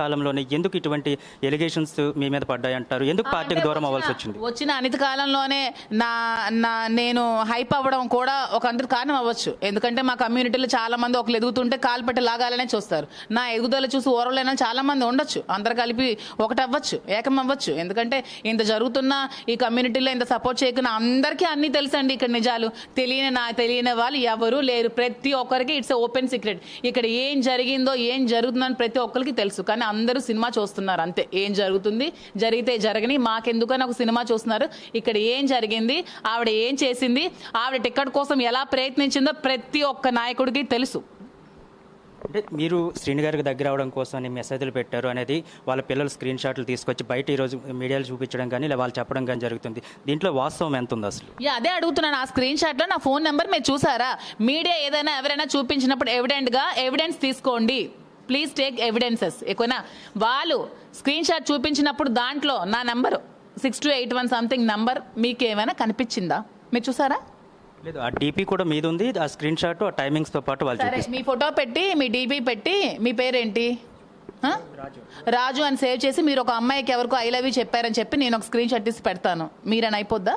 కాలంలోనే ఎందుకు ఇటువంటి ఎలిగేషన్స్ మీ మీద పడ్డాయి అంటారు? ఎందుకు పార్టీకి దూరం అవ్వాల్సి వచ్చింది? వచ్చిన అనతి కాలంలోనే నేను హైప్ అవ్వడం కూడా ఒక అందరి కారణం అవ్వచ్చు. ఎందుకంటే మా కమ్యూనిటీలో చాలా మంది ఒకరు ఎదుగుతుంటే కాలు పెట్టి లాగాలనే చూస్తారు. నా ఎదుగుదల చూసి ఓరలేన చాలా మంది ఉండొచ్చు. అందరు కలిపి ఒకటి అవ్వచ్చు, ఏకం అవ్వచ్చు. ఎందుకంటే ఇంత జరుగుతున్న ఈ కమ్యూనిటీలో ఇంత సపోర్ట్ చేయకుండా అందరికీ అన్ని తెలుసండి. ఇక్కడ నిజాలు తెలియని వాళ్ళు ఎవరు లేరు. ప్రతి ఒక్కరికి ఇట్స్ ఓపెన్ సీక్రెట్. ఇక్కడ ఏం జరిగిందో ఏం జరుగుతుందని ప్రతి ఒక్కరికి తెలుసు. కానీ అందరూ సినిమా చూస్తున్నారు అంతే. ఏం జరుగుతుంది, జరిగితే జరగని, మాకెందుకని ఒక సినిమా చూస్తున్నారు. ఇక్కడ ఏం జరిగింది, ఆవిడ ఏం చేసింది, ఆవిడ టికెట్ కోసం ఎలా ప్రయత్నించిందో ప్రతి ఒక్క నాయకుడికి తెలుసు. అంటే మీరు శ్రీని గారికి దగ్గర అవడం కోసం మెసేజ్లు పెట్టారు అనేది వాళ్ళ పిల్లలు స్క్రీన్ షాట్లు తీసుకొచ్చి బయట ఈరోజు మీడియాలో చూపించడం కానీ లేదా వాళ్ళు చెప్పడం కానీ జరుగుతుంది. దీంట్లో వాస్తవం ఎంత ఉంది అసలు? అదే అడుగుతున్నాను. ఆ స్క్రీన్ షాట్లో నా ఫోన్ నెంబర్ మీరు చూసారా? మీడియా ఏదైనా ఎవరైనా చూపించినప్పుడు ఎవిడెన్స్ తీసుకోండి. Please take evidences. ఎక్కువనా వాళ్ళు స్క్రీన్ షాట్ చూపించినప్పుడు దాంట్లో నా నెంబర్ 6281 సంథింగ్ నెంబర్ మీకు ఏమైనా కనిపించిందా? మీరు చూసారా? లేదు, ఆ డీపీ కూడా మీద ఉంది. ఆ స్క్రీన్ షాట్ ఆ టైమింగ్స్ తో పాటు వాళ్ళు సరే, మీ ఫోటో పెట్టి మీ డీపీ పెట్టి మీ పేరేంటి రాజు అని సేవ్ చేసి మీరు ఒక అమ్మాయికి ఎవరికో ఐ లవ్ యూ చెప్పారని చెప్పి నేను ఒక స్క్రీన్ షాట్ తీసి పెడతాను. మీరని అయిపోద్దా?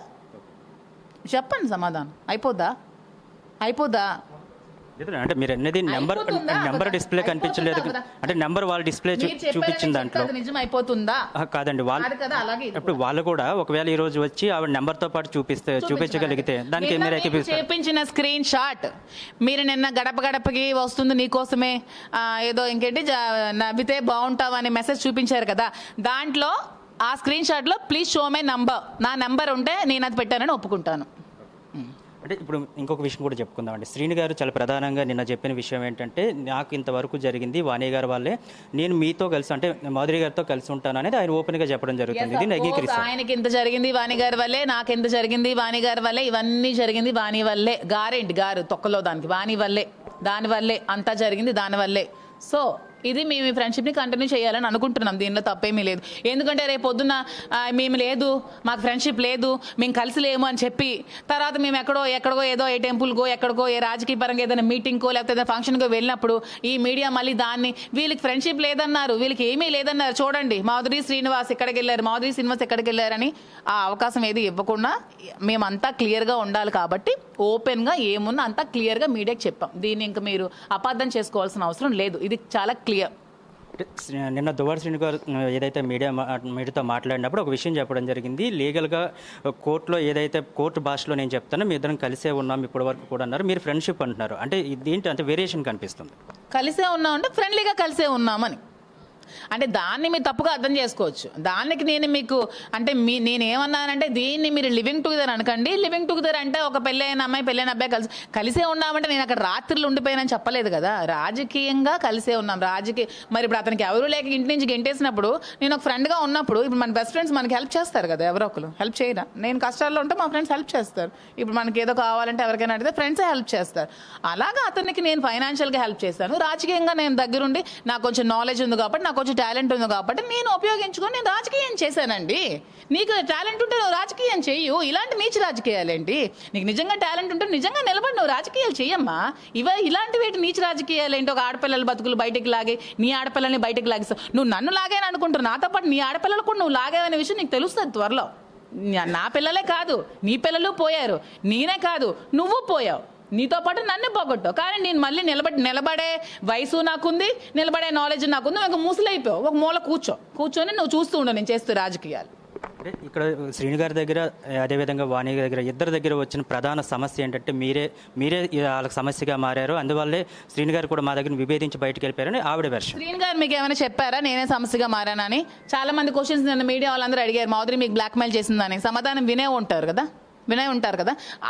చెప్పండి సమాధానం. అయిపోద్దా? అంటే మీరు అనేది నెంబర్ డిస్ప్లే కనిపించలేదు. అంటే నెంబర్ వాళ్ళు డిస్ప్లే చూపించిన దాంట్లో నిజం అయిపోతుందా? కాదండి. ఇప్పుడు వాళ్ళు కూడా ఒకవేళ ఈ రోజు వచ్చి ఆవిడ నెంబర్ తో పాటు చూపించగలిగితే దానికి మీరు చూపించిన స్క్రీన్ షాట్ మీరు నిన్న గడపకి వస్తుంది నీకోసమే ఏదో ఇంకేంటి నవ్వితే బాగుంటావు అనే మెసేజ్ చూపించారు కదా, దాంట్లో ఆ స్క్రీన్ షాట్ లో ప్లీజ్ షో మై నంబర్, నా నెంబర్ ఉంటే నేను అది పెట్టానని ఒప్పుకుంటాను. అంటే ఇప్పుడు ఇంకొక విషయం కూడా చెప్పుకుందామండి. శ్రీని గారు చాలా ప్రధానంగా నిన్న చెప్పిన విషయం ఏంటంటే, నాకు ఇంతవరకు జరిగింది వాణి గారి వాళ్ళే, నేను మీతో కలిసి అంటే మాధురి గారితో కలిసి ఉంటాను అనేది ఆయన ఓపెన్ గా చెప్పడం జరుగుతుంది. దీన్ని అంగీకరిస్తారు. ఆయనకి ఎంత జరిగింది వాణి గారి వల్లే, నాకు ఎంత జరిగింది వాణి గారి వల్లే, ఇవన్నీ జరిగింది వాణి వల్లే. గారు తొక్కలో దానికి వాణి వల్లే, దాని వల్లే అంతా జరిగింది, దాని వల్లే. సో ఇది మేము ఈ ఫ్రెండ్షిప్ని కంటిన్యూ చేయాలని అనుకుంటున్నాం. దీనిలో తప్పేమీ లేదు. ఎందుకంటే రేపు పొద్దున్న మేము లేదు, మాకు ఫ్రెండ్షిప్ లేదు, మేము కలిసి లేము అని చెప్పి తర్వాత మేము ఎక్కడికో ఏదో ఏ టెంపుల్కో ఎక్కడికో ఏ రాజకీయ పరంగా ఏదైనా మీటింగ్కో లేకపోతే ఏదైనా ఫంక్షన్కో వెళ్ళినప్పుడు ఈ మీడియా మళ్ళీ దాన్ని వీళ్ళకి ఫ్రెండ్షిప్ లేదన్నారు, వీళ్ళకి ఏమీ లేదన్నారు, చూడండి మాధురి శ్రీనివాస్ ఎక్కడికి వెళ్ళారు, మాధురి శ్రీనివాస్ ఎక్కడికి వెళ్ళారని ఆ అవకాశం ఏది ఇవ్వకుండా మేమంతా క్లియర్గా ఉండాలి. కాబట్టి ఓపెన్గా ఏమున్నా అంతా క్లియర్గా మీడియాకి చెప్పాం. దీన్ని ఇంకా మీరు అపార్థం చేసుకోవాల్సిన అవసరం లేదు. ఇది చాలా క్లియర్. నిన్న దువ్వాడ శ్రీని గారు ఏదైతే మీడియాతో మాట్లాడినప్పుడు ఒక విషయం చెప్పడం జరిగింది. లీగల్గా కోర్టులో ఏదైతే కోర్టు భాషలో నేను చెప్తానో మీ ఇద్దరం కలిసే ఉన్నాం ఇప్పటి వరకు కూడా అన్నారు. మీరు ఫ్రెండ్షిప్ అంటున్నారు. అంటే ఇదేంటి అంటే వేరియేషన్ కనిపిస్తుంది. కలిసే ఉన్నాం అంటే ఫ్రెండ్లీగా కలిసే ఉన్నామని. అంటే దాన్ని మీరు తప్పుగా అర్థం చేసుకోవచ్చు. దానికి నేను మీకు అంటే నేనేమన్నానంటే దీన్ని మీరు లివింగ్ టుగెదర్ అనకండి. లివింగ్ టుగెదర్ అంటే ఒక పెళ్ళైన అమ్మాయి పెళ్ళైన అబ్బాయి కలిసే ఉన్నామంటే నేను అక్కడ రాత్రులు ఉండిపోయానని చెప్పలేదు కదా. రాజకీయంగా కలిసే ఉన్నాం. మరి ఇప్పుడు అతనికి ఎవరు లేక ఇంటి నుంచి గెంటేసినప్పుడు నేను ఒక ఫ్రెండ్గా ఉన్నప్పుడు ఇప్పుడు మన బెస్ట్ ఫ్రెండ్స్ మనకి హెల్ప్ చేస్తారు కదా. ఎవరో ఒకరు హెల్ప్ చేయరా? నేను కష్టాల్లో ఉంటే మా ఫ్రెండ్స్ హెల్ప్ చేస్తారు. ఇప్పుడు మనకి ఏదో కావాలంటే ఎవరికైనా అడిగితే ఫ్రెండ్సే హెల్ప్ చేస్తారు. అలాగా అతనికి నేను ఫైనాన్షియల్గా హెల్ప్ చేస్తాను. రాజకీయంగా నేను దగ్గరుండి నాకు కొంచెం నాలెడ్జ్ ఉంది కాబట్టి నాకు కొంచెం టాలెంట్ ఉంది కాబట్టి నేను ఉపయోగించుకొని నేను రాజకీయం చేశానండి. నీకు టాలెంట్ ఉంటే నువ్వు రాజకీయం చెయ్యు. ఇలాంటి నీచ రాజకీయాలేంటి? నీకు నిజంగా టాలెంట్ ఉంటే నిజంగా నిలబడి నువ్వు రాజకీయాలు చెయ్యమ్మా. ఇలాంటివి నీచ రాజకీయాలు ఏంటి? ఒక ఆడపిల్లల బతుకులు బయటకు లాగే నీ ఆడపిల్లల్ని బయటకు లాగిస్తావు. నువ్వు నన్ను లాగాని అనుకుంటున్నావు, నాతో పాటు నీ ఆడపిల్లలు కూడా నువ్వు లాగావనే విషయం నీకు తెలుస్తుంది త్వరలో. నా పిల్లలే కాదు నీ పిల్లలు పోయారు, నేనే కాదు నువ్వు పోయావు, నీతో పాటు నన్ను పోగొట్టావు. కానీ నేను మళ్ళీ నిలబడే వయసు నాకుంది, నిలబడే నాలెడ్జ్ నాకుంది. ఒక ముసలైపోయావు, ఒక మూల కూర్చొని నువ్వు చూస్తూ ఉండవు నేను చేస్తూ రాజకీయాలు. అంటే ఇక్కడ శ్రీని గారి దగ్గర అదేవిధంగా వాణి గారి దగ్గర ఇద్దరి దగ్గర వచ్చిన ప్రధాన సమస్య ఏంటంటే మీరే వాళ్ళకి సమస్యగా మారారు, అందువల్లే శ్రీని గారు కూడా మా దగ్గర విభేదించి బయటకు వెళ్ళిపోయారని ఆవిడ వెర్షన్. శ్రీని గారు మీకు ఏమైనా చెప్పారా నేనే సమస్యగా మారానని? చాలా మంది క్వశ్చన్స్ నిన్న మీడియా వాళ్ళందరూ అడిగారు, మాధురి మీకు బ్లాక్మెయిల్ చేసిందని. సమాధానం వినే ఉంటారు కదా.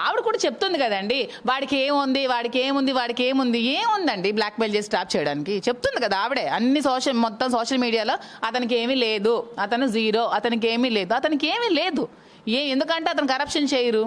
ఆవిడ కూడా చెప్తుంది కదండి, వాడికి ఏముంది ఏముందండి బ్లాక్మెయిల్ చేసి స్టాప్ చేయడానికి చెప్తుంది కదా ఆవిడే. అన్ని మొత్తం సోషల్ మీడియాలో అతనికి ఏమీ లేదు, అతను జీరో, అతనికి ఏమీ లేదు. ఎందుకంటే అతను కరప్షన్ చేయరు,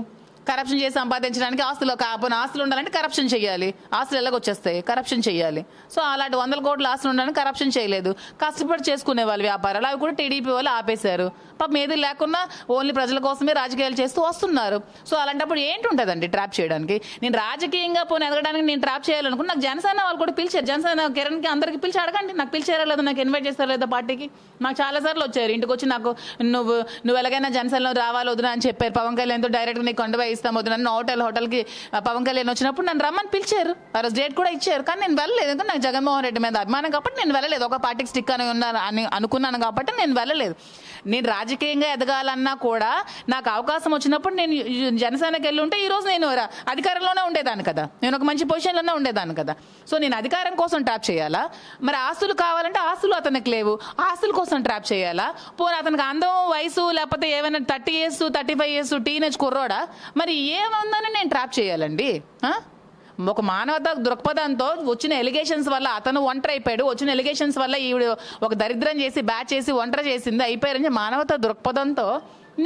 కరప్షన్ చేసి సంపాదించడానికి ఆస్తులు ఉండాలంటే కరప్షన్ చేయాలి. ఆస్తులు ఎలాగొచ్చేస్తాయి? కరప్షన్ చేయాలి. సో అలాంటి 100 కోట్ల ఆస్తులు ఉండాలని కరప్షన్ చేయలేదు. కష్టపడి చేసుకునే వాళ్ళు వ్యాపారాలు అవి కూడా టీడీపీ వాళ్ళు ఆపేశారు. పాపం ఏది లేకుండా ఓన్లీ ప్రజల కోసమే రాజకీయాలు చేస్తూ వస్తున్నారు. సో అలాంటప్పుడు ఏంటి ఉంటుందండి ట్రాప్ చేయడానికి? నేను రాజకీయంగా పోనీ ఎదగడానికి నేను ట్రాప్ చేయాలనుకుని నాకు జనసేన వాళ్ళు కూడా పిలిచారు. జనసేన కిరణ్కి అందరికి పిలిచి అడగండి, నాకు పిలిచారా లేదా, నాకు ఇన్వైట్ చేస్తారా లేదా పార్టీకి. నాకు చాలాసార్లు వచ్చారు ఇంటికి వచ్చి, నాకు నువ్వు ఎలాగైనా జనసేనలో రావాలి వదినా అని చెప్పారు. పవన్ కళ్యాణ్తో డైరెక్ట్గా నీకు కొండపై ఇస్తాం వదిన నన్ను హోటల్కి పవన్ కళ్యాణ్ వచ్చినప్పుడు నన్ను రమ్మని పిలిచారు. ఆ రోజు డేట్ కూడా ఇచ్చారు. కానీ నేను వెళ్ళలేదు. ఎందుకంటే నాకు జగన్మోహన్ రెడ్డి మీద అభిమానం కాబట్టి నేను వెళ్ళలేదు. ఒక పార్టీకి స్టిక్ అని అనుకున్నాను కాబట్టి నేను వెళ్ళలేదు. నేను రాజకీయంగా ఎదగాలన్నా కూడా నాకు అవకాశం వచ్చినప్పుడు నేను జనసేనకి వెళ్ళి ఉంటే ఈరోజు నేను అధికారంలోనే ఉండేదాన్ని కదా, నేను ఒక మంచి పొజిషన్లోనే ఉండేదాన్ని కదా. సో నేను అధికారం కోసం ట్రాప్ చేయాలా? మరి ఆస్తులు కావాలంటే ఆస్తులు అతనికి లేవు, ఆస్తుల కోసం ట్రాప్ చేయాలా? పోనీ అతనికి అందం, వయసు, లేకపోతే ఏమైనా 30 years 35 years టీనేజ్ కుర్రోడా? మరి ఏముందని నేను ట్రాప్ చేయాలండి? ఒక మానవత దృక్పథంతో వచ్చిన ఎలిగేషన్స్ వల్ల అతను ఒంటరి అయిపోయాడు, వచ్చిన ఎలిగేషన్స్ వల్ల ఈవిడ ఒక దరిద్రం చేసి బ్యాచ్ చేసి ఒంటరి చేసింది అయిపోయారని మానవత దృక్పథంతో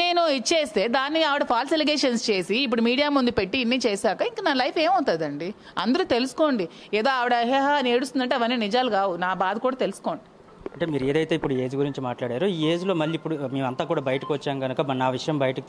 నేను ఇచ్చేస్తే దాన్ని ఆవిడ ఫాల్స్ ఎలిగేషన్స్ చేసి ఇప్పుడు మీడియా ముందు పెట్టి ఇన్ని చేశాక ఇంకా నా లైఫ్ ఏమవుతుందండి? అందరూ తెలుసుకోండి. ఏదో ఆవిడ హేహా అని ఏడుస్తుందంటే అవన్నీ నిజాలు కావు. నా బాధ కూడా తెలుసుకోండి. అంటే మీరు ఏదైతే ఇప్పుడు ఏజ్ గురించి మాట్లాడారో ఈ ఏజ్లో మళ్ళీ ఇప్పుడు మేమంతా కూడా బయటకు వచ్చాం కనుక నా విషయం బయటకు